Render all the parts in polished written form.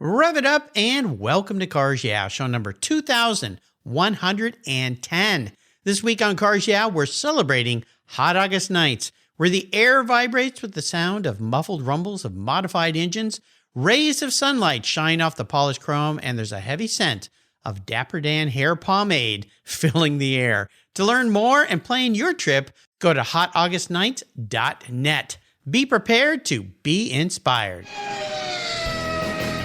Rev it up and welcome to Cars Yeah, show number 2110. This week on Cars Yeah, we're celebrating hot August nights, where the air vibrates with the sound of muffled rumbles of modified engines, rays of sunlight shine off the polished chrome, and there's a heavy scent of Dapper Dan hair pomade filling the air. To learn more and plan your trip, go to hotaugustnights.net. Be prepared to be inspired.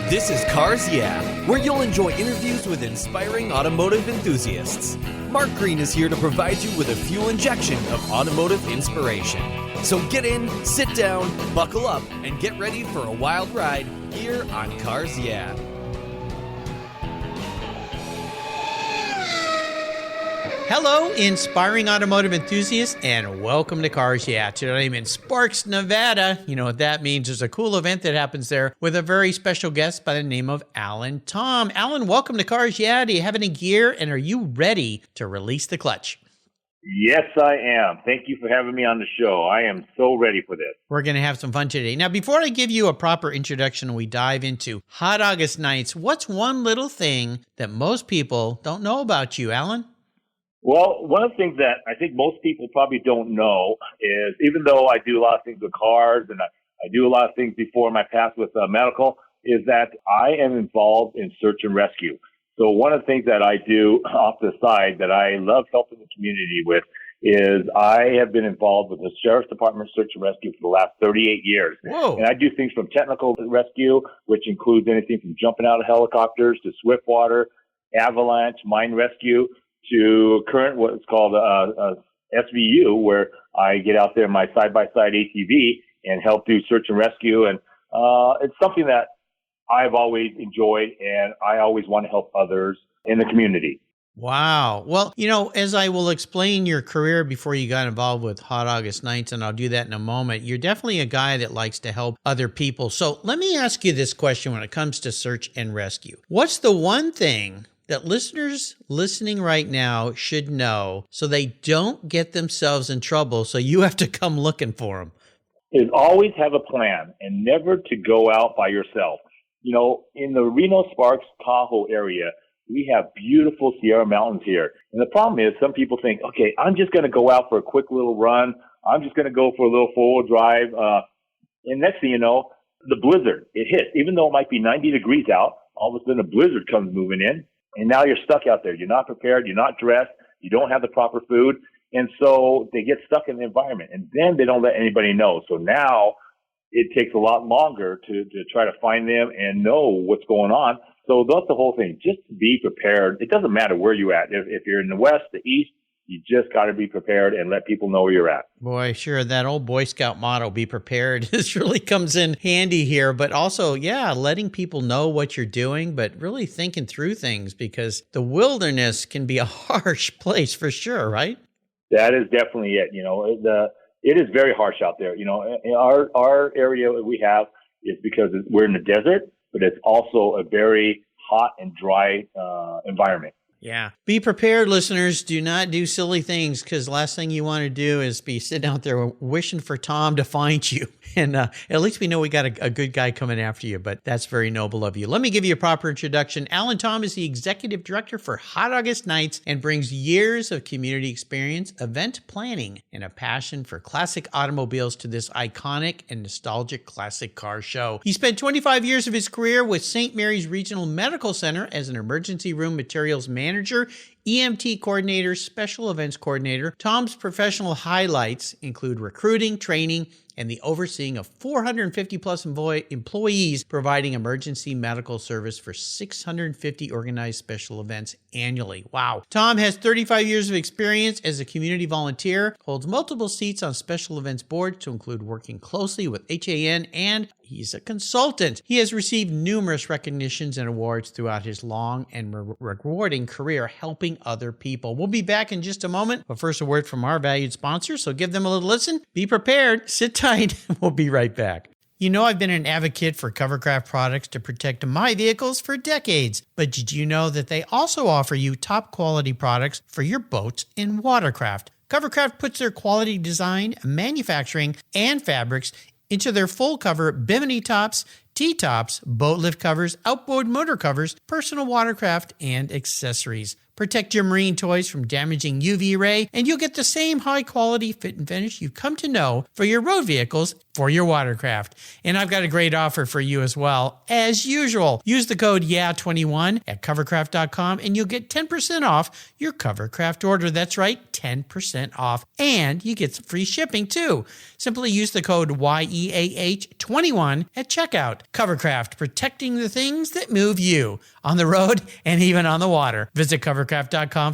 This is Cars Yeah, where you'll enjoy interviews with inspiring automotive enthusiasts. Mark Green is here to provide you with a fuel injection of automotive inspiration. So get in, sit down, buckle up, and get ready for a wild ride here on Cars Yeah. Hello, inspiring automotive enthusiasts, and welcome to Cars Yeah. Today I'm in Sparks, Nevada. You know what that means. There's a cool event that happens there with a very special guest by the name of Alan Tom. Alan, welcome to Cars Yeah. Do you have any gear, and are you ready to release the clutch? Yes, I am. Thank you for having me on the show. I am so ready for this. We're going to have some fun today. Now, before I give you a proper introduction and we dive into hot August nights, what's one little thing that most people don't know about you, Alan? Well, one of the things that I think most people probably don't know is, even though I do a lot of things with cars and I do a lot of things before my past with medical, is that I am involved in search and rescue. So one of the things that I do off the side that I love helping the community with is I have been involved with the Sheriff's Department Search and Rescue for the last 38 years. Whoa. And I do things from technical rescue, which includes anything from jumping out of helicopters to swift water, avalanche, mine rescue, to current what's called a SVU, where I get out there in my side-by-side ATV and help do search and rescue. And it's something that I've always enjoyed, and I always want to help others in the community. Wow. Well, you know, as I will explain your career before you got involved with Hot August Nights, and I'll do that in a moment, you're definitely a guy that likes to help other people. So let me ask you this question when it comes to search and rescue. What's the one thing that listeners listening right now should know so they don't get themselves in trouble, so you have to come looking for them? Is always have a plan and never to go out by yourself. You know, in the Reno, Sparks, Tahoe area, we have beautiful Sierra Mountains here. And the problem is some people think, okay, I'm just going to go out for a quick little run. I'm just going to go for a little four-wheel drive. And next thing you know, the blizzard, it hits. Even though it might be 90 degrees out, all of a sudden a blizzard comes moving in. And now you're stuck out there. You're not prepared. You're not dressed. You don't have the proper food. And so they get stuck in the environment. And then they don't let anybody know. So now it takes a lot longer to try to find them and know what's going on. So that's the whole thing. Just be prepared. It doesn't matter where you're at. If you're in the west, the east, you just got to be prepared and let people know where you're at. Boy, sure. That old Boy Scout motto, be prepared, this really comes in handy here. But also, yeah, letting people know what you're doing, but really thinking through things, because the wilderness can be a harsh place for sure, right? That is definitely it. You know, it is very harsh out there. You know, in our area that we have is because we're in the desert, but it's also a very hot and dry environment. Yeah. Be prepared, listeners. Do not do silly things, because the last thing you want to do is be sitting out there wishing for Tom to find you. And at least we know we got a good guy coming after you, but that's very noble of you. Let me give you a proper introduction. Alan Tom is the executive director for Hot August Nights and brings years of community experience, event planning, and a passion for classic automobiles to this iconic and nostalgic classic car show. He spent 25 years of his career with St. Mary's Regional Medical Center as an emergency room materials manager, EMT coordinator, special events coordinator. Tom's professional highlights include recruiting, training, and the overseeing of 450 plus employees providing emergency medical service for 650 organized special events annually. Wow. Tom has 35 years of experience as a community volunteer, holds multiple seats on special events boards to include working closely with HAN, and he's a consultant. He has received numerous recognitions and awards throughout his long and rewarding career helping other people. We'll be back in just a moment, but first a word from our valued sponsors, so give them a little listen. Be prepared, sit tight, we'll be right back. You know, I've been an advocate for Covercraft products to protect my vehicles for decades, but did you know that they also offer you top quality products for your boats and watercraft? Covercraft puts their quality design, manufacturing, and fabrics into their full cover bimini tops, T-tops, boat lift covers, outboard motor covers, personal watercraft, and accessories. Protect your marine toys from damaging UV ray, and you'll get the same high-quality fit and finish you've come to know for your road vehicles for your watercraft. And I've got a great offer for you as well. As usual, use the code YEAH21 at covercraft.com, and you'll get 10% off your Covercraft order. That's right, 10% off. And you get some free shipping, too. Simply use the code YEAH21 at checkout. Covercraft, protecting the things that move you on the road and even on the water. Visit covercraft.com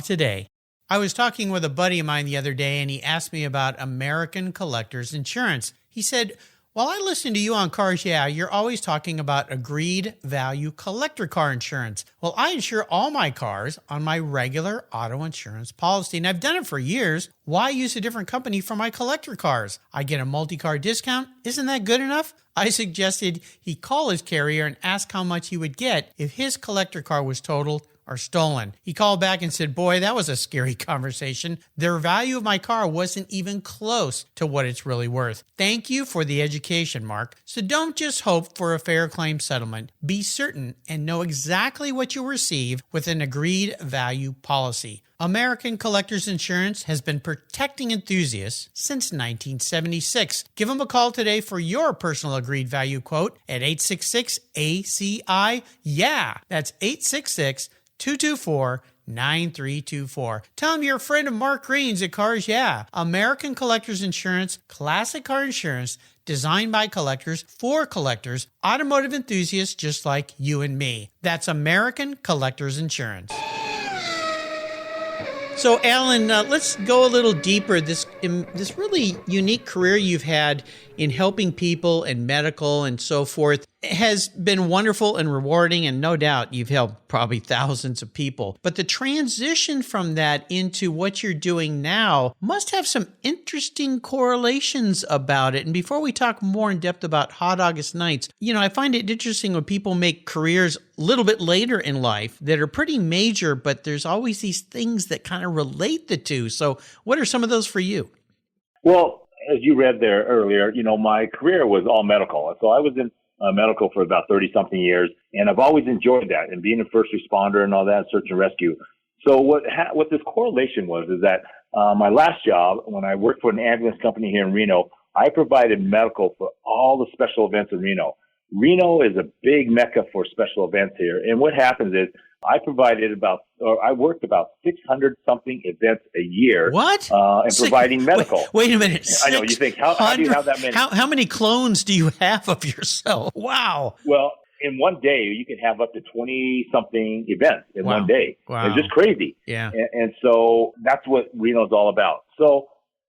today. I was talking with a buddy of mine the other day, and he asked me about American Collectors Insurance. He said, "While I listen to you on Cars Yeah, you're always talking about agreed value collector car insurance." Well, I insure all my cars on my regular auto insurance policy, and I've done it for years. Why use a different company for my collector cars? I get a multi-car discount. Isn't that good enough? I suggested he call his carrier and ask how much he would get if his collector car was totaled or stolen. He called back and said, "Boy, that was a scary conversation. The value of my car wasn't even close to what it's really worth." Thank you for the education, Mark. So don't just hope for a fair claim settlement. Be certain and know exactly what you'll receive with an agreed value policy. American Collectors Insurance has been protecting enthusiasts since 1976. Give them a call today for your personal agreed value quote at 866-ACI-YEAH. That's 866-224-9324. Tell them you're a friend of Mark Green's at Cars Yeah. American Collectors Insurance, classic car insurance, designed by collectors for collectors, automotive enthusiasts just like you and me. That's American Collectors Insurance. So, Alan, let's go a little deeper. This really unique career you've had in helping people and medical and so forth has been wonderful and rewarding, and no doubt you've helped probably thousands of people. But the transition from that into what you're doing now must have some interesting correlations about it. And before we talk more in depth about Hot August Nights, I find it interesting when people make careers a little bit later in life that are pretty major, but there's always these things that kind of relate the two. So what are some of those for you? Well, as you read there earlier, my career was all medical. So I was in medical for about 30-something years, and I've always enjoyed that, and being a first responder and all that, search and rescue. So what this correlation was is that my last job, when I worked for an ambulance company here in Reno, I provided medical for all the special events in Reno. Reno is a big mecca for special events here, and what happens is I worked about 600-something events a year. What? And providing medical. Wait a minute. I know, you think, how do you have that many? How many clones do you have of yourself? Wow. Well, in one day, you can have up to 20-something events in one day. Wow. It's just crazy. Yeah. And so that's what Reno's all about. So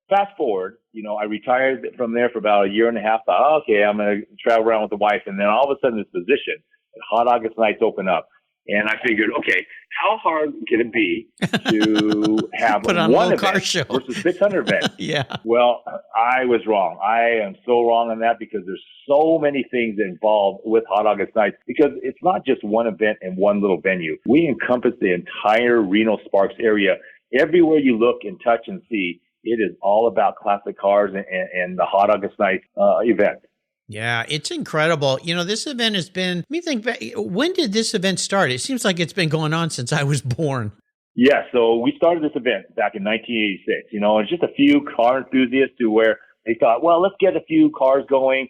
fast forward, I retired from there for about a year and a half. Thought, okay, I'm going to travel around with the wife. And then all of a sudden this position at Hot August Nights open up. And I figured, okay, how hard can it be to have Put on one a car event show versus 600 events? Yeah. Well, I was wrong. I am so wrong on that because there's so many things involved with Hot August Nights because it's not just one event in one little venue. We encompass the entire Reno Sparks area. Everywhere you look and touch and see, it is all about classic cars and the Hot August Nights event. Yeah, it's incredible. This event has been, let me think back, when did this event start? It seems like it's been going on since I was born. Yeah, so we started this event back in 1986. It's just a few car enthusiasts where they thought, well, let's get a few cars going.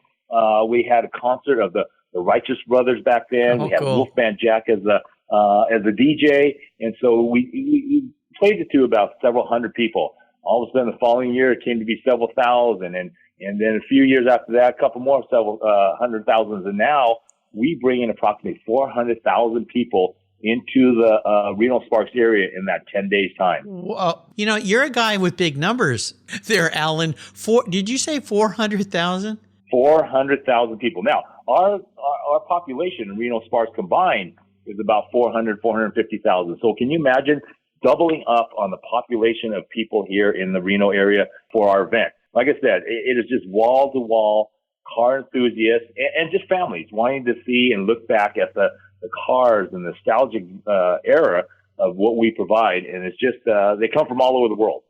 We had a concert of the Righteous Brothers back then. We had cool. Wolfman Jack as a DJ. And so we played it to about several hundred people. All of a sudden, the following year, it came to be several thousand. And then a few years after that, a couple more, several hundred thousands. And now we bring in approximately 400,000 people into the Reno Sparks area in that 10 days time. Well, you're a guy with big numbers there, Alan. Did you say 400,000? 400,000 people. Now, our population in Reno Sparks combined is about 450,000. So can you imagine doubling up on the population of people here in the Reno area for our event? Like I said, it is just wall-to-wall car enthusiasts and just families wanting to see and look back at the cars and the nostalgic era of what we provide. And it's just, they come from all over the world.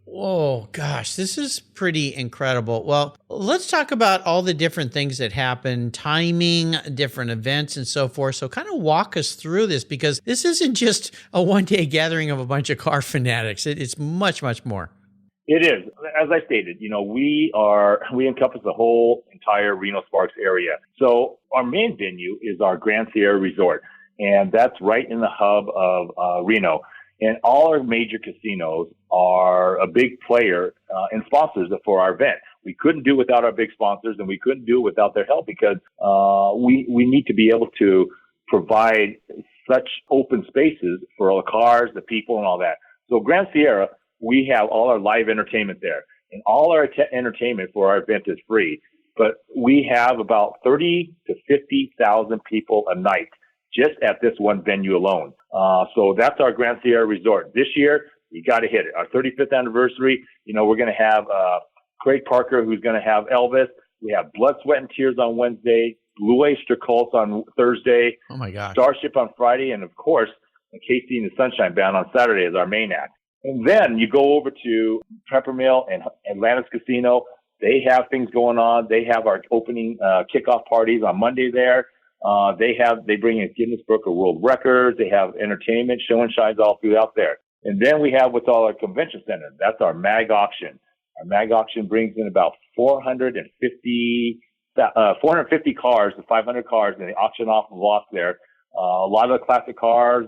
Oh, gosh, this is pretty incredible. Well, let's talk about all the different things that happen, timing, different events, and so forth. So kind of walk us through this, because this isn't just a one-day gathering of a bunch of car fanatics. It's much, much more. It is. As I stated, we encompass the whole entire Reno Sparks area. So our main venue is our Grand Sierra Resort, and that's right in the hub of Reno. And all our major casinos are a big player and sponsors for our event. We couldn't do it without our big sponsors, and we couldn't do it without their help, because we need to be able to provide such open spaces for all the cars, the people, and all that. So Grand Sierra, we have all our live entertainment there, and all our entertainment for our event is free. But we have about 30 to 50,000 people a night just at this one venue alone. So that's our Grand Sierra Resort. This year, you got to hit it. Our 35th anniversary, we're going to have Craig Parker, who's going to have Elvis. We have Blood, Sweat, and Tears on Wednesday, Blue Oyster Cult on Thursday, Oh, my gosh. Starship on Friday, and, of course, Casey and the Sunshine Band on Saturday is our main act. And then you go over to Peppermill and Atlantis Casino. They have things going on. They have our opening kickoff parties on Monday there. They bring in Guinness Book of World Records. They have entertainment, show and shines all throughout there. And then we have what's all our convention center. That's our mag auction. Our mag auction brings in about 450 cars to 500 cars, and they auction off the lots there. A lot of the classic cars,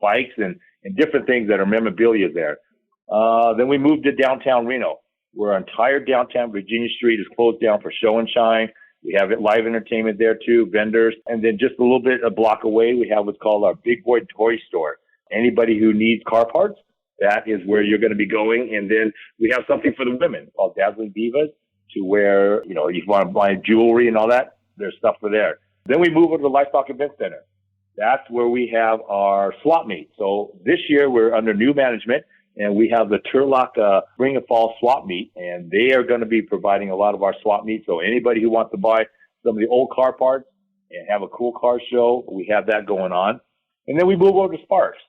bikes, and different things that are memorabilia there. Then we moved to downtown Reno, where our entire downtown Virginia Street is closed down for show and shine. We have live entertainment there too, vendors. And then just a block away, we have what's called our Big Boy Toy Store. Anybody who needs car parts, that is where you're going to be going. And then we have something for the women called Dazzling Divas, to where, if you want to buy jewelry and all that, there's stuff for there. Then we move over to the Livestock Event Center. That's where we have our swap meet. So this year we're under new management, and we have the Turlock Spring and Fall swap meet, and they are going to be providing a lot of our swap meets. So anybody who wants to buy some of the old car parts and have a cool car show, we have that going on. And then we move over to Sparks.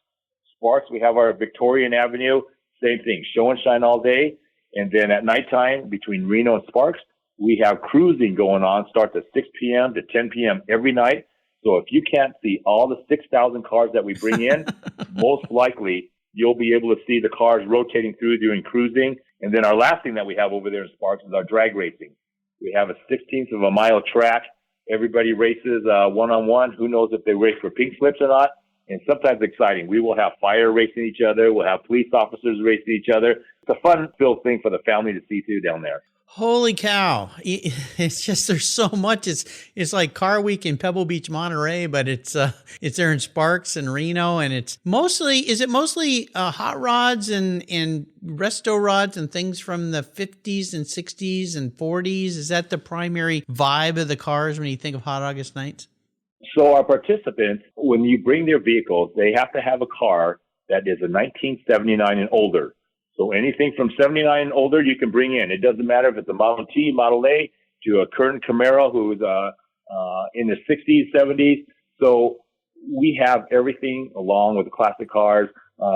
Sparks, we have our Victorian Avenue, same thing, show and shine all day. And then at nighttime, between Reno and Sparks, we have cruising going on, starts at 6 p.m. to 10 p.m. every night. So if you can't see all the 6,000 cars that we bring in, most likely you'll be able to see the cars rotating through during cruising. And then our last thing that we have over there in Sparks is our drag racing. We have a 16th of a mile track. Everybody races one-on-one. Who knows if they race for pink slips or not? And sometimes exciting. We will have fire racing each other. We'll have police officers racing each other. It's a fun-filled thing for the family to see too down there. Holy cow. It's just, there's so much. It's like Car Week in Pebble Beach, Monterey, but it's there in Sparks and Reno. And is it mostly hot rods and resto rods and things from the 50s and 60s and 40s? Is that the primary vibe of the cars when you think of Hot August Nights? So our participants, when you bring their vehicles, they have to have a car that is a 1979 and older. So anything from 79 and older, you can bring in. It doesn't matter if it's a Model T, Model A, to a current Camaro who's in the 60s, 70s. So we have everything along with the classic cars.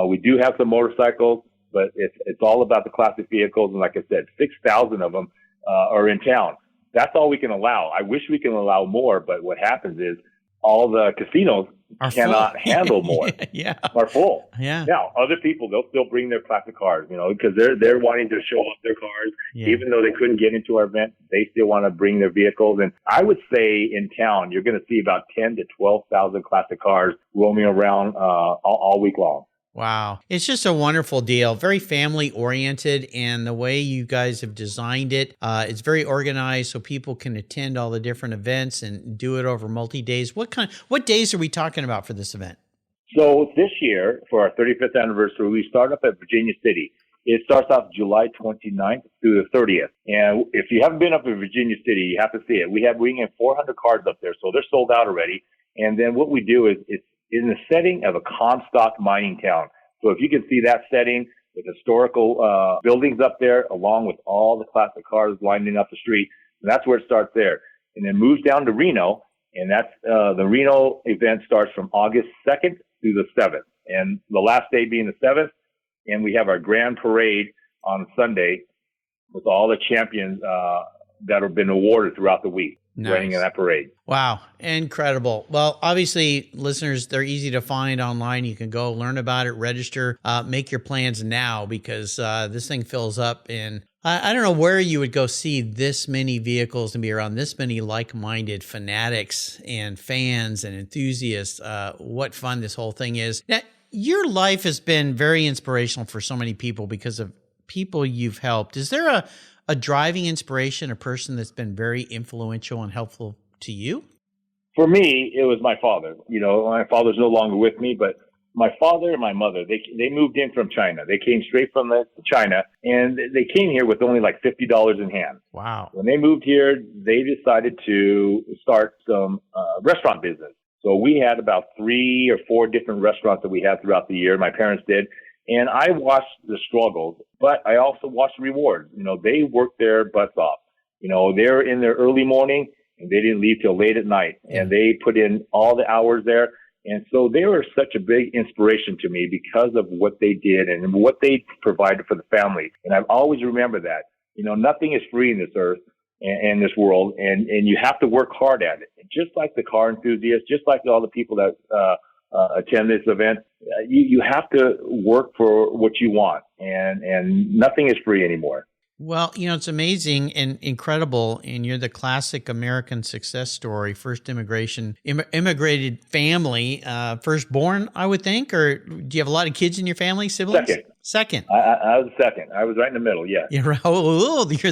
We do have some motorcycles, but it's all about the classic vehicles. And like I said, 6,000 of them are in town. That's all we can allow. I wish we can allow more, but what happens is all the casinos cannot handle more. Are full. Now, other people, they'll still bring their classic cars, because they're wanting to show off their cars. Even though they couldn't get into our event, they still want to bring their vehicles. And I would say in town, you're going to see about 10 to 12,000 classic cars roaming around all week long. Wow. It's just a wonderful deal. Very family oriented, and the way you guys have designed it, it's very organized so people can attend all the different events and do it over multi-days. What days are we talking about for this event? So this year, for our 35th anniversary, we start up at Virginia City. It starts off July 29th through the 30th. And if you haven't been up in Virginia City, you have to see it. We bring in 400 cars up there, so they're sold out already. And then what we do is it's in the setting of a Comstock mining town. So if you can see that setting with historical buildings up there, along with all the classic cars lining up the street, and that's where it starts there. And then moves down to Reno, and that's the Reno event starts from August 2nd through the 7th. And the last day being the 7th, and we have our grand parade on Sunday with all the champions that have been awarded throughout the week. Nice. Running in that parade. Wow. Incredible. Well, obviously, listeners, they're easy to find online. You can go learn about it, register, make your plans now, because this thing fills up. And I don't know where you would go see this many vehicles and be around this many like-minded fanatics and fans and enthusiasts. What fun this whole thing is. Now, your life has been very inspirational for so many people because of people you've helped. Is there a driving inspiration, a person that's been very influential and helpful to you? For me, it was my father. You know, my father's no longer with me, but my father and my mother, they moved in from China. They came straight from China, and they came here with only like $50 in hand. Wow. When they moved here, they decided to start some restaurant business. So we had about 3 or 4 different restaurants that we had throughout the year. My parents did. And I watched the struggles, but I also watched the rewards. You know, they worked their butts off. You know, they're in their early morning and they didn't leave till late at night. And they put in all the hours there. And so they were such a big inspiration to me because of what they did and what they provided for the family. And I've always remembered that. You know, nothing is free in this earth and this world. And you have to work hard at it. Just like the car enthusiasts, just like all the people that, attend this event, you have to work for what you want, and nothing is free anymore. Well, you know, it's amazing and incredible, and you're the classic American success story, first immigrated family, firstborn, I would think, or do you have a lot of kids in your family, siblings? Second. I was second. I was right in the middle, yeah. You're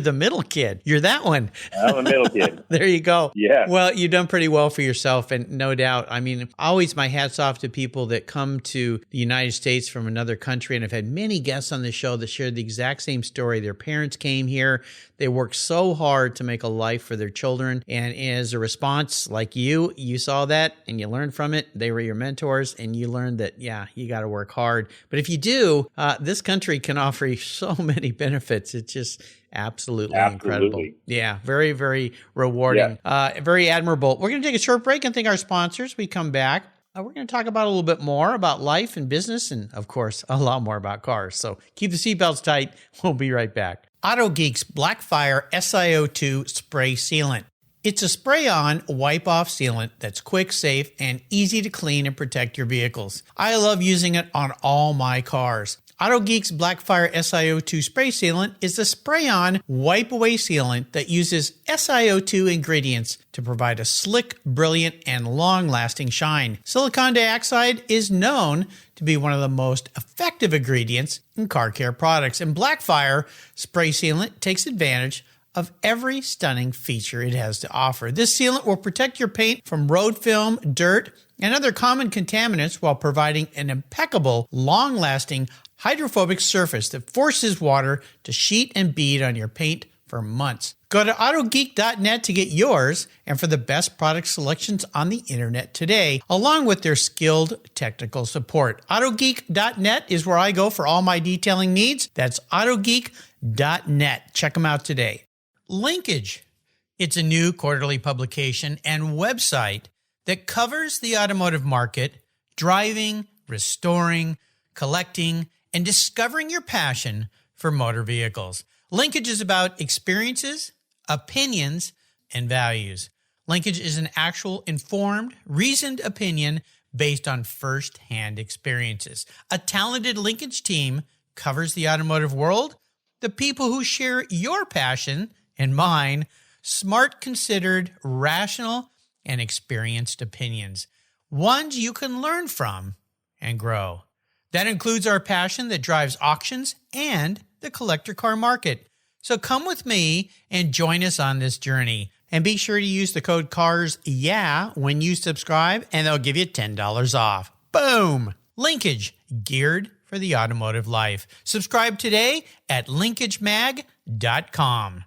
the middle kid. You're that one. I'm a middle kid. There you go. Yeah. Well, you've done pretty well for yourself, and no doubt. I mean, always my hat's off to people that come to the United States from another country, and I've had many guests on the show that shared the exact same story. Their parents came here. They worked so hard to make a life for their children, and as a response, like you saw that, and you learned from it. They were your mentors, and you learned that, yeah, you got to work hard. But if you do, this country can offer you so many benefits. It's just absolutely incredible. Yeah, very, very rewarding. Yeah. Very admirable. We're going to take a short break and thank our sponsors. We come back. We're going to talk about a little bit more about life and business and, of course, a lot more about cars. So keep the seatbelts tight. We'll be right back. Auto Geek's Blackfire SiO2 Spray Sealant. It's a spray-on, wipe-off sealant that's quick, safe, and easy to clean and protect your vehicles. I love using it on all my cars. Auto Geek's Blackfire SiO2 Spray Sealant is the spray-on, wipe-away sealant that uses SiO2 ingredients to provide a slick, brilliant, and long-lasting shine. Silicon dioxide is known to be one of the most effective ingredients in car care products, and Blackfire Spray Sealant takes advantage of every stunning feature it has to offer. This sealant will protect your paint from road film, dirt, and other common contaminants while providing an impeccable, long-lasting, hydrophobic surface that forces water to sheet and bead on your paint for months. Go to autogeek.net to get yours and for the best product selections on the internet today, along with their skilled technical support. Autogeek.net is where I go for all my detailing needs. That's autogeek.net. Check them out today. Linkage. It's a new quarterly publication and website that covers the automotive market, driving, restoring, collecting, and discovering your passion for motor vehicles. Linkage is about experiences, opinions, and values. Linkage is an actual informed, reasoned opinion based on first-hand experiences. A talented linkage team covers the automotive world, the people who share your passion and mine, smart, considered, rational, and experienced opinions, ones you can learn from and grow. That includes our passion that drives auctions and the collector car market. So come with me and join us on this journey. And be sure to use the code CARSYEAH when you subscribe, and they'll give you $10 off. Boom! Linkage, geared for the automotive life. Subscribe today at linkagemag.com.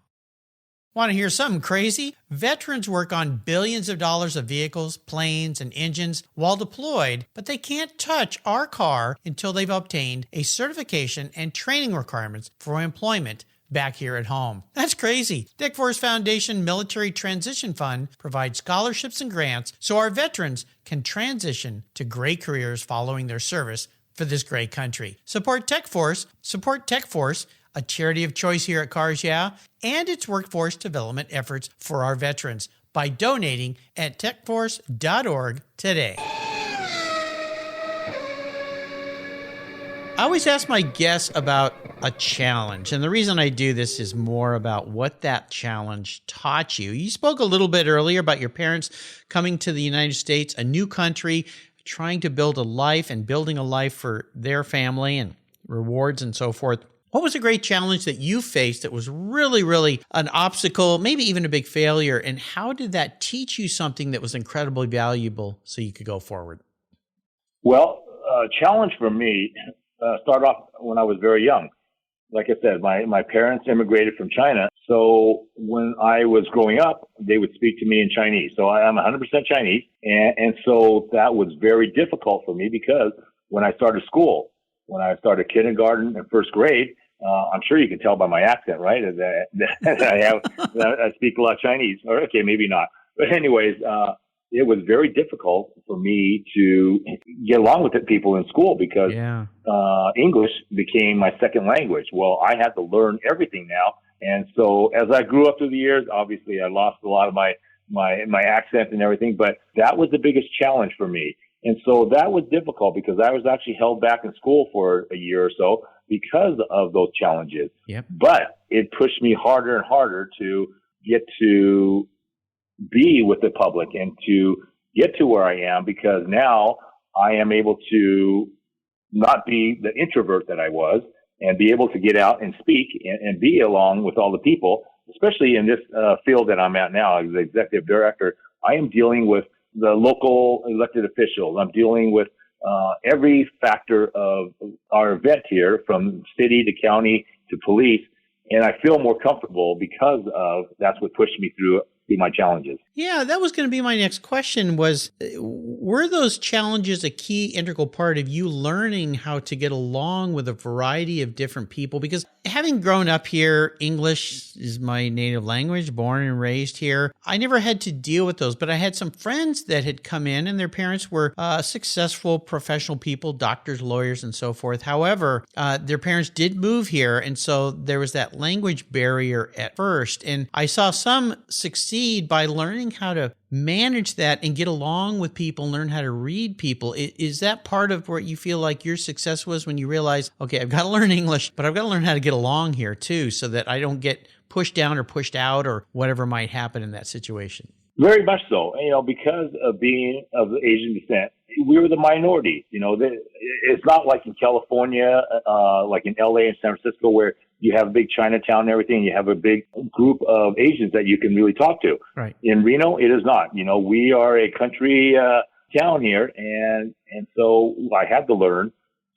Want to hear something crazy? Veterans work on billions of dollars of vehicles, planes, and engines while deployed, but they can't touch our car until they've obtained a certification and training requirements for employment back here at home. That's crazy. Dick Force Foundation Military Transition Fund provides scholarships and grants so our veterans can transition to great careers following their service for this great country. Support TechForce, a charity of choice here at Cars Yeah, and its workforce development efforts for our veterans by donating at techforce.org today. I always ask my guests about a challenge, and the reason I do this is more about what that challenge taught you. You spoke a little bit earlier about your parents coming to the United States, a new country, trying to build a life and building a life for their family and rewards and so forth. What was a great challenge that you faced that was really, really an obstacle, maybe even a big failure, and how did that teach you something that was incredibly valuable so you could go forward? Well, a challenge for me started off when I was very young. Like I said, my parents immigrated from China. So when I was growing up, they would speak to me in Chinese. So I am 100% Chinese. And so that was very difficult for me because when I started school, when I started kindergarten and first grade, I'm sure you can tell by my accent, right? That I speak a lot of Chinese. Or okay, maybe not. But anyways, it was very difficult for me to get along with the people in school because English became my second language. Well, I had to learn everything now. And so as I grew up through the years, obviously I lost a lot of my accent and everything, but that was the biggest challenge for me. And so that was difficult because I was actually held back in school for a year or so because of those challenges. Yep. But it pushed me harder and harder to get to be with the public and to get to where I am, because now I am able to not be the introvert that I was and be able to get out and speak and be along with all the people, especially in this field that I'm at now as the executive director. I am dealing with the local elected officials. I'm dealing with every factor of our event here, from city to county to police. And I feel more comfortable because of that's what pushed me through my challenges. Yeah, that was going to be my next question was, were those challenges a key integral part of you learning how to get along with a variety of different people? Because having grown up here, English is my native language, born and raised here. I never had to deal with those, but I had some friends that had come in and their parents were successful professional people, doctors, lawyers, and so forth. However, their parents did move here, and so there was that language barrier at first. And I saw some succeed by learning how to manage that and get along with people, learn how to read people. Is that part of what you feel like your success was when you realize, okay, I've got to learn English, but I've got to learn how to get along here too, so that I don't get pushed down or pushed out or whatever might happen in that situation? Very much so. Because of being of Asian descent, we were the minority. It's not like in California, like in LA and San Francisco, where you have a big Chinatown and everything. You have a big group of Asians that you can really talk to. Right. In Reno, it is not. We are a country town here, and so I had to learn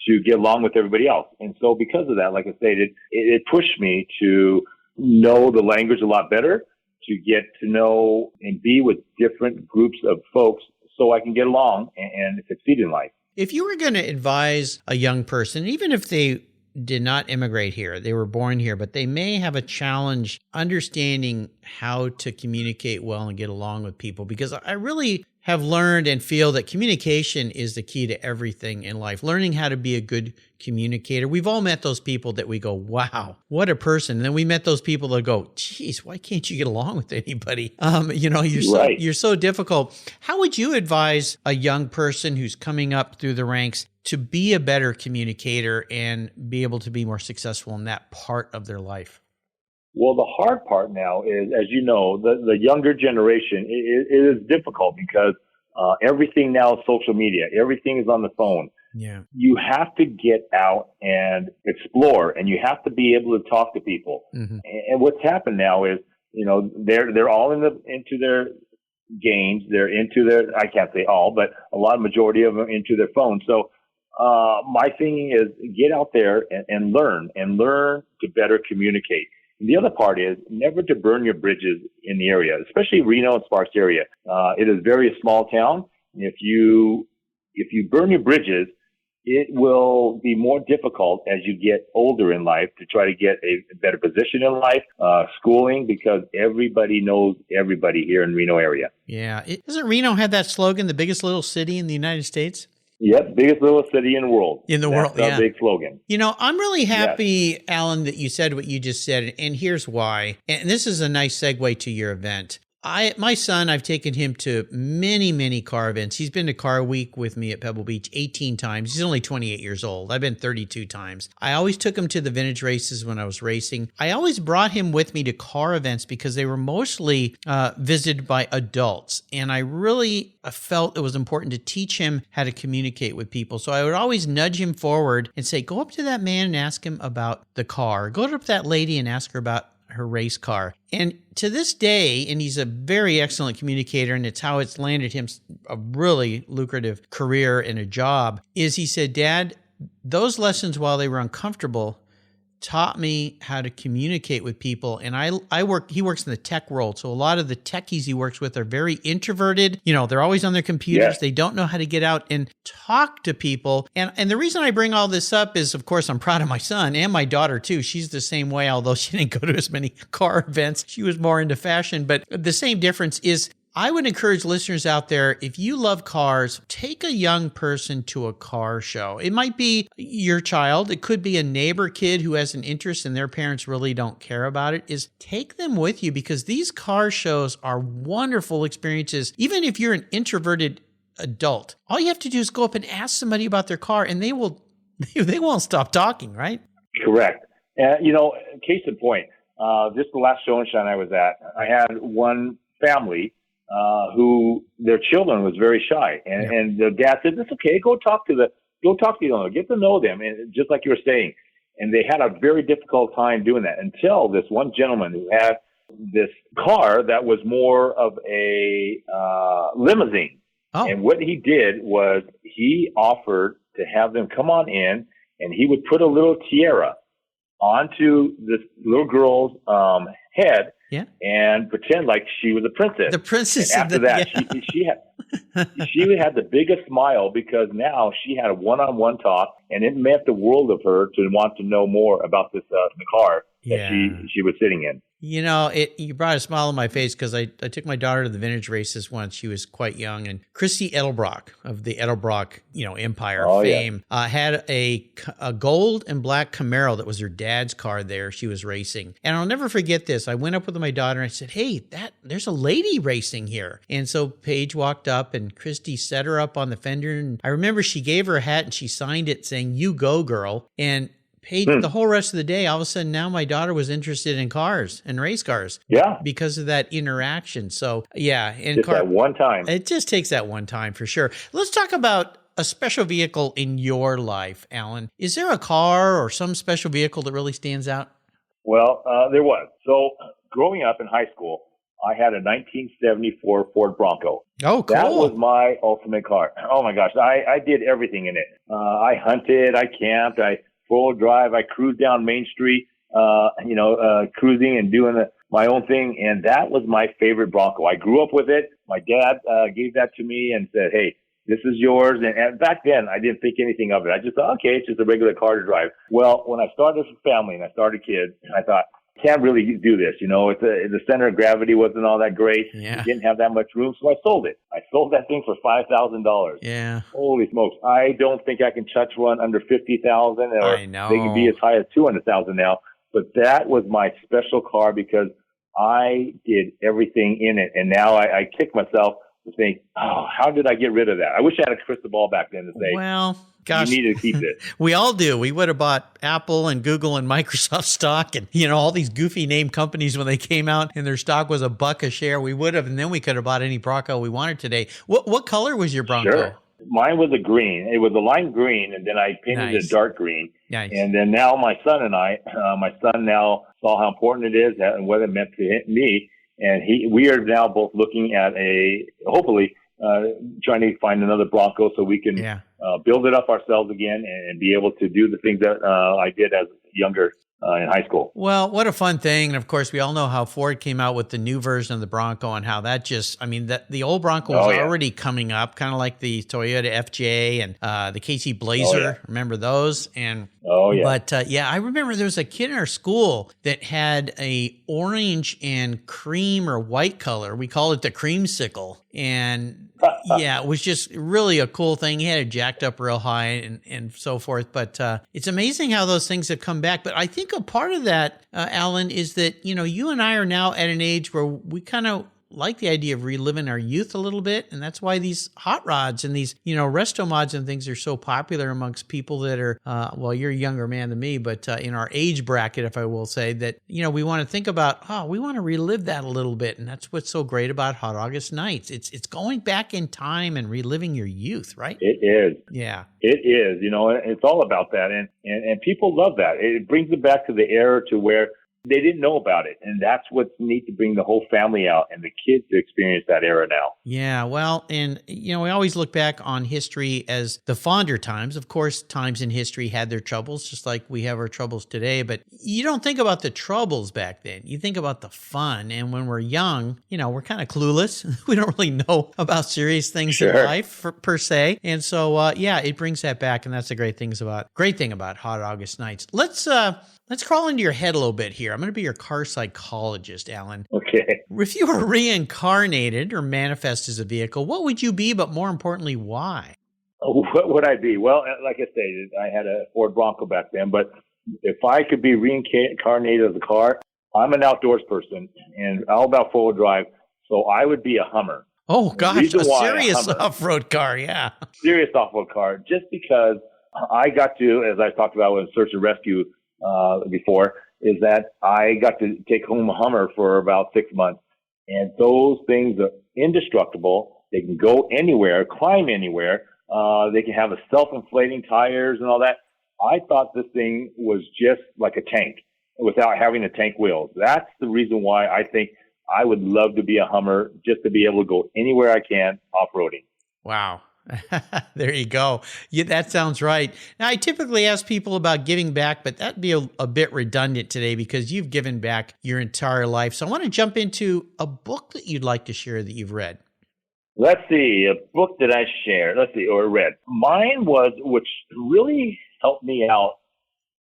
to get along with everybody else. And so because of that, like I stated, it pushed me to know the language a lot better, to get to know and be with different groups of folks so I can get along and succeed in life. If you were going to advise a young person, even if they did not immigrate here, they were born here, but they may have a challenge understanding how to communicate well and get along with people, because I really have learned and feel that communication is the key to everything in life. Learning how to be a good communicator. We've all met those people that we go, wow, what a person. And then we met those people that go, geez, why can't you get along with anybody? You're so difficult. How would you advise a young person who's coming up through the ranks to be a better communicator and be able to be more successful in that part of their life? Well, the hard part now is, as you know, the younger generation, it is difficult because everything now is social media. Everything is on the phone. Yeah. You have to get out and explore, and you have to be able to talk to people. Mm-hmm. And what's happened now is, they're all into their games. They're into their, I can't say all, but majority of them into their phones. So my thing is get out there and learn to better communicate. And the other part is never to burn your bridges in the area, especially Reno and Sparks area. It is very small town. If you burn your bridges, it will be more difficult as you get older in life to try to get a better position in life, schooling, because everybody knows everybody here in Reno area. Yeah. Doesn't Reno have that slogan, the biggest little city in the United States? Yep, biggest little city in the world. In the world, That's our big slogan. You know, I'm really happy, Alan, that you said what you just said, and here's why. And this is a nice segue to your event. My son, I've taken him to many, many car events. He's been to Car Week with me at Pebble Beach 18 times. He's only 28 years old. I've been 32 times. I always took him to the vintage races when I was racing. I always brought him with me to car events because they were mostly visited by adults. And I really felt it was important to teach him how to communicate with people. So I would always nudge him forward and say, go up to that man and ask him about the car. Go up to that lady and ask her about her race car. And to this day, and he's a very excellent communicator, and it's how it's landed him a really lucrative career and a job, is he said, Dad, those lessons, while they were uncomfortable, taught me how to communicate with people. And he works in the tech world. So a lot of the techies he works with are very introverted. You know, they're always on their computers. They don't know how to get out and talk to people. And the reason I bring all this up is, of course, I'm proud of my son and my daughter too. She's the same way, although she didn't go to as many car events. She was more into fashion. But the same difference is, I would encourage listeners out there, if you love cars, take a young person to a car show. It might be your child. It could be a neighbor kid who has an interest and their parents really don't care about it. Is take them with you, because these car shows are wonderful experiences. Even if you're an introverted adult, all you have to do is go up and ask somebody about their car and they won't stop talking, right? Correct. You know, case in point, just the last show and shine I was at, I had one family who their children was very shy, and the dad said, "It's okay. Go talk to the owner, get to know them," and just like you were saying. And they had a very difficult time doing that until this one gentleman who had this car that was more of a limousine. Oh. And what he did was he offered to have them come on in, and he would put a little tiara onto this little girl's head. Yeah. And pretend like she was a princess. The princess. And after that, she had the biggest smile, because now she had a one-on-one talk, and it meant the world of her to want to know more about this the car that she was sitting in. You know, you brought a smile on my face, because I took my daughter to the vintage races once. She was quite young, and Christy Edelbrock of the Edelbrock, Empire fame, had a gold and black Camaro that was her dad's car there. She was racing. And I'll never forget this. I went up with my daughter and I said, "Hey, there's a lady racing here." And so Paige walked up and Christy set her up on the fender. And I remember she gave her a hat and she signed it saying, "You go, girl." And Paige, the whole rest of the day, all of a sudden now my daughter was interested in cars and race cars. Yeah. Because of that interaction. So, yeah. Just that one time. It just takes that one time for sure. Let's talk about a special vehicle in your life, Alan. Is there a car or some special vehicle that really stands out? Well, there was. So growing up in high school, I had a 1974 Ford Bronco. Oh, cool. That was my ultimate car. Oh, my gosh. I did everything in it. I hunted. I camped. I full drive. I cruised down Main Street, cruising and doing my own thing. And that was my favorite Bronco. I grew up with it. My dad gave that to me and said, "Hey, this is yours." And back then, I didn't think anything of it. I just thought, okay, it's just a regular car to drive. Well, when I started a family and I started kids, I thought, can't really do this. The center of gravity wasn't all that great. Yeah. It didn't have that much room, so I sold it. I sold that thing for $5,000. Yeah. Holy smokes. I don't think I can touch one under $50,000, or I know. They can be as high as $200,000 now. But that was my special car because I did everything in it. And now I kick myself to think, oh, how did I get rid of that? I wish I had a crystal ball back then to say, well, gosh, you needed to keep it. We all do. We would have bought Apple and Google and Microsoft stock and, all these goofy name companies when they came out and their stock was $1 a share. We would have, and then we could have bought any Bronco we wanted today. What color was your Bronco? Sure. Mine was a green. It was a lime green, and then I painted it a dark green. Nice. And then now my son and I, my son now saw how important it is and what it meant to me. And we are now both looking at hopefully trying to find another Bronco so we can build it up ourselves again and be able to do the things that I did as younger in high school. Well, what a fun thing. And of course, we all know how Ford came out with the new version of the Bronco and how that the old Bronco was already coming up, kind of like the Toyota FJ and the KC Blazer. Oh, yeah. Remember those? And But I remember there was a kid in our school that had a orange and cream or white color. We call it the creamsicle. And yeah, it was just really a cool thing. He had it jacked up real high and so forth. But it's amazing how those things have come back. But I think a part of that, Alan, is that, you and I are now at an age where we kind of like the idea of reliving our youth a little bit. And that's why these hot rods and these, resto mods and things are so popular amongst people that are, well, you're a younger man than me, but in our age bracket, if I will say that, we want to think about, we want to relive that a little bit. And that's what's so great about Hot August Nights. It's going back in time and reliving your youth, right? It is. Yeah. It is. It's all about that. And people love that. It brings it back to the era to where they didn't know about it. And that's what's neat, to bring the whole family out and the kids to experience that era now. Yeah, well, and, we always look back on history as the fonder times. Of course, times in history had their troubles, just like we have our troubles today. But you don't think about the troubles back then. You think about the fun. And when we're young, we're kind of clueless. We don't really know about serious things in life per se. And so, it brings that back. And that's the great thing about Hot August Nights. Let's crawl into your head a little bit here. I'm going to be your car psychologist, Alan. Okay. If you were reincarnated or manifest as a vehicle, what would you be, but more importantly, why? What would I be? Well, like I stated, I had a Ford Bronco back then, but if I could be reincarnated as a car, I'm an outdoors person and all about four-wheel drive, so I would be a Hummer. Oh, gosh, a serious off-road car, yeah. Serious off-road car, just because I got to, as I talked about with search and rescue before, is that I got to take home a Hummer for about 6 months. And those things are indestructible. They can go anywhere, climb anywhere. They can have a self-inflating tires and all that. I thought this thing was just like a tank without having the tank wheels. That's the reason why I think I would love to be a Hummer, just to be able to go anywhere I can off-roading. Wow. There you go. Yeah, that sounds right. Now, I typically ask people about giving back, but that'd be a bit redundant today because you've given back your entire life. So I want to jump into a book that you'd like to share that you've read. Let's see, a book that I shared, or read. Mine was, which really helped me out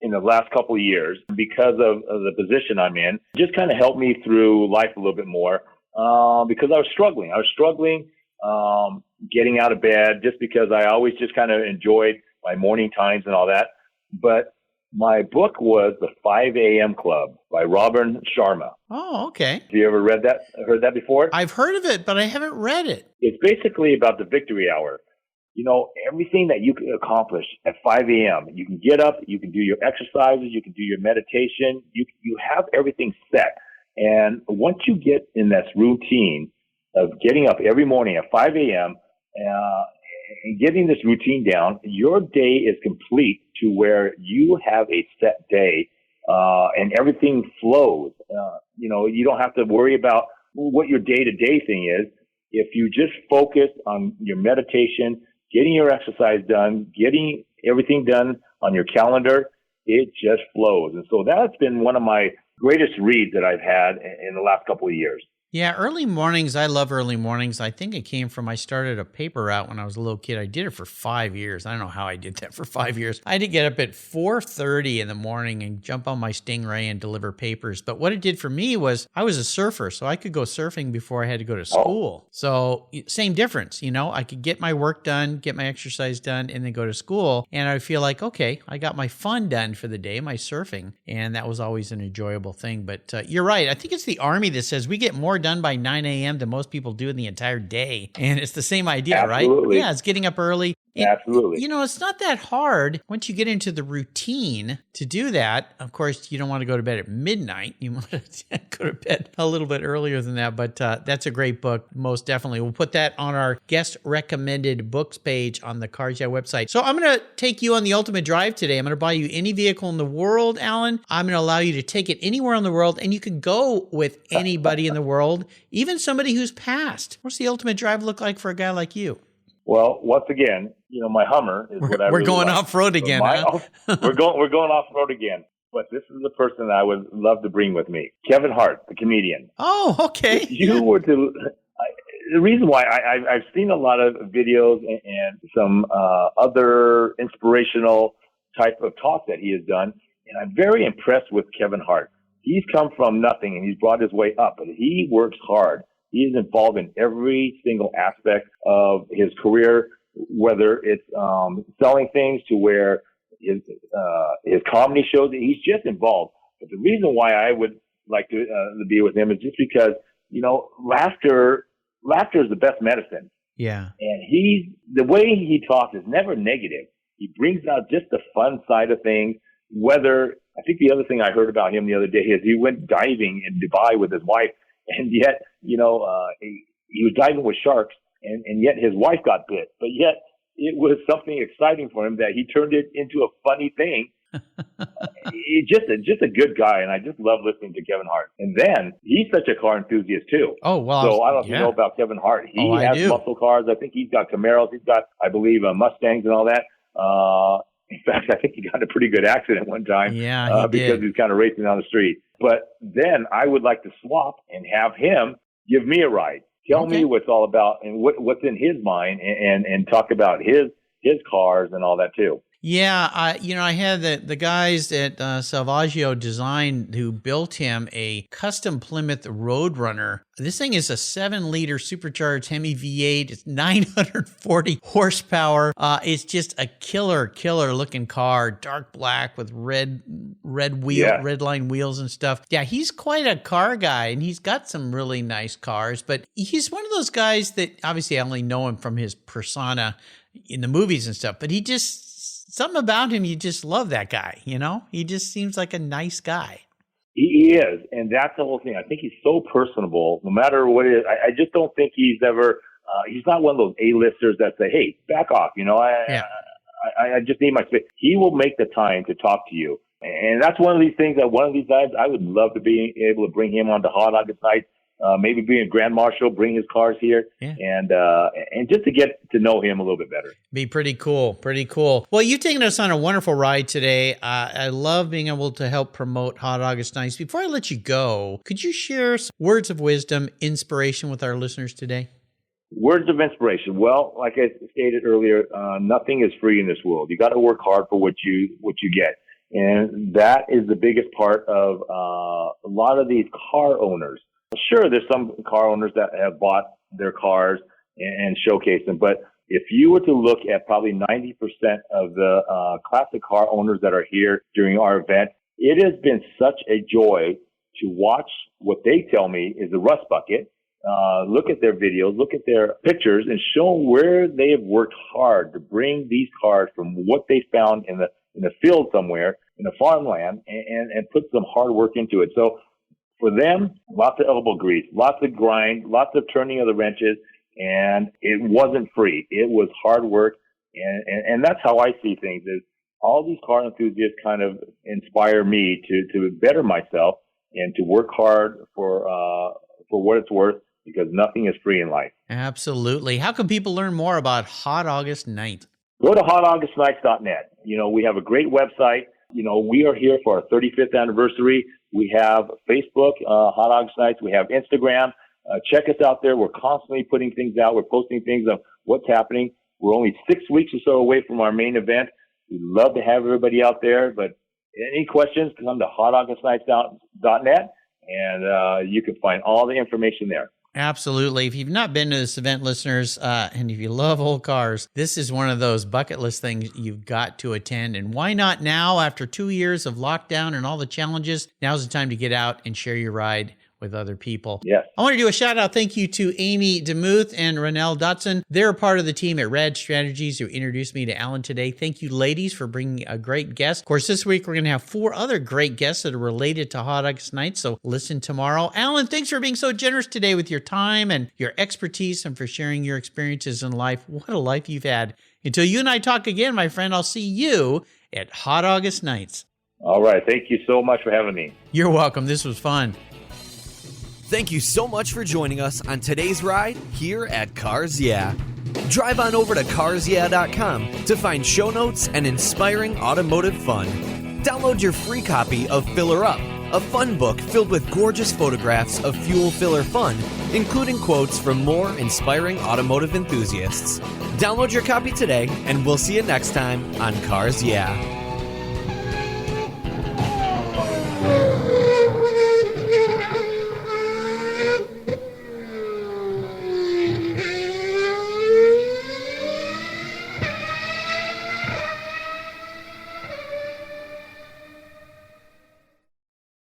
in the last couple of years because of the position I'm in, just kind of helped me through life a little bit more because I was struggling. Getting out of bed, just because I always just kind of enjoyed my morning times and all that. But my book was The 5 a.m. Club by Robin Sharma. Oh, okay. Have you ever heard that before? I've heard of it, but I haven't read it. It's basically about the victory hour. Everything that you can accomplish at 5 a.m. You can get up, you can do your exercises, you can do your meditation. You have everything set. And once you get in this routine of getting up every morning at 5 a.m., and getting this routine down, your day is complete to where you have a set day, and everything flows. You don't have to worry about what your day-to-day thing is. If you just focus on your meditation, getting your exercise done, getting everything done on your calendar, it just flows. And so that's been one of my greatest reads that I've had in the last couple of years. Yeah, early mornings. I love early mornings. I think it came from, I started a paper route when I was a little kid. I did it for 5 years. I don't know how I did that for 5 years. I had to get up at 4:30 in the morning and jump on my Stingray and deliver papers. But what it did for me was I was a surfer, so I could go surfing before I had to go to school. Oh. So same difference, I could get my work done, get my exercise done, and then go to school. And I feel like, okay, I got my fun done for the day, my surfing. And that was always an enjoyable thing. But you're right. I think it's the Army that says we get more done by 9 a.m. than most people do in the entire day. And it's the same idea, Absolutely. Right? Yeah, it's getting up early. Absolutely. It's not that hard once you get into the routine to do that. Of course, you don't want to go to bed at midnight. You want to go to bed a little bit earlier than that. But that's a great book. Most definitely. We'll put that on our guest recommended books page on the Cars Yeah website. So I'm going to take you on the ultimate drive today. I'm going to buy you any vehicle in the world, Alan. I'm going to allow you to take it anywhere in the world, and you can go with anybody in the world, even somebody who's passed. What's the ultimate drive look like for a guy like you? Well, once again, my Hummer is what I We're really going like. Off-road again, huh? We're going off-road again. But this is the person I would love to bring with me. Kevin Hart, the comedian. Oh, okay. If you were to... The reason why I've seen a lot of videos and some other inspirational type of talk that he has done, and I'm very impressed with Kevin Hart. He's come from nothing, and he's brought his way up, but he works hard. He is involved in every single aspect of his career, whether it's selling things to where his comedy shows. He's just involved. But the reason why I would like to be with him is just because, laughter is the best medicine. Yeah. And the way he talks is never negative. He brings out just the fun side of things. I think the other thing I heard about him the other day is he went diving in Dubai with his wife, and yet, he was diving with sharks, and yet his wife got bit. But yet it was something exciting for him that he turned it into a funny thing. He's just a good guy, and I just love listening to Kevin Hart. And then he's such a car enthusiast too. Oh, well. So I don't know if you know about Kevin Hart. He has muscle cars. I think he's got Camaros. He's got, I believe, Mustangs and all that. In fact, I think he got in a pretty good accident one time. Yeah, because he's kind of racing down the street. But then I would like to swap and have him give me a ride. Tell me what's all about and what's in his mind, and talk about his cars and all that too. Yeah, I had the guys at Salvaggio Design who built him a custom Plymouth Roadrunner. This thing is a 7-liter supercharged Hemi V8. It's 940 horsepower. It's just a killer looking car, dark black with red line wheels and stuff. Yeah, he's quite a car guy, and he's got some really nice cars. But he's one of those guys that obviously I only know him from his persona in the movies and stuff. But something about him, you just love that guy, He just seems like a nice guy. He is, and that's the whole thing. I think he's so personable, no matter what it is. I just don't think he's ever, he's not one of those A-listers that say, hey, back off, I just need my space. He will make the time to talk to you. And that's one of these things that one of these guys, I would love to be able to bring him on to Hot August Nights. Maybe being a Grand Marshal, bring his cars here, and just to get to know him a little bit better. Be pretty cool. Well, you've taken us on a wonderful ride today. I love being able to help promote Hot August Nights. Before I let you go, could you share some words of wisdom, inspiration with our listeners today? Words of inspiration. Well, like I stated earlier, nothing is free in this world. You got to work hard for what you get. And that is the biggest part of a lot of these car owners. Sure, there's some car owners that have bought their cars and showcased them, but if you were to look at probably 90% of the classic car owners that are here during our event, it has been such a joy to watch what they tell me is a rust bucket, look at their videos, look at their pictures, and show where they have worked hard to bring these cars from what they found in the field somewhere, in the farmland, and put some hard work into it. So for them, lots of elbow grease, lots of grind, lots of turning of the wrenches, and it wasn't free. It was hard work, and that's how I see things. Is all these car enthusiasts kind of inspire me to better myself and to work hard for what it's worth, because nothing is free in life. Absolutely. How can people learn more about Hot August Night? Go to hotaugustnights.net. We have a great website. We are here for our 35th anniversary. We have Facebook, Hot August Nights. We have Instagram. Check us out there. We're constantly putting things out. We're posting things of what's happening. We're only 6 weeks or so away from our main event. We'd love to have everybody out there. But any questions, come to hotaugustnights.net, and you can find all the information there. Absolutely. If you've not been to this event, listeners, and if you love old cars, this is one of those bucket list things you've got to attend. And why not now, after 2 years of lockdown and all the challenges? Now's the time to get out and share your ride with other people. Yes. I want to do a shout out thank you to Amy DeMuth and Renelle Dotson. They're a part of the team at Rad Strategies who introduced me to Alan today. Thank you, ladies, for bringing a great guest. Of course, this week we're going to have 4 other great guests that are related to Hot August Night, so listen tomorrow. Alan, thanks for being so generous today with your time and your expertise and for sharing your experiences in life. What a life you've had. Until you and I talk again, my friend, I'll see you at Hot August Nights. All right. Thank you so much for having me. You're welcome. This was fun. Thank you so much for joining us on today's ride here at Cars Yeah. Drive on over to carsyeah.com to find show notes and inspiring automotive fun. Download your free copy of Filler Up, a fun book filled with gorgeous photographs of fuel filler fun, including quotes from more inspiring automotive enthusiasts. Download your copy today, and we'll see you next time on Cars Yeah.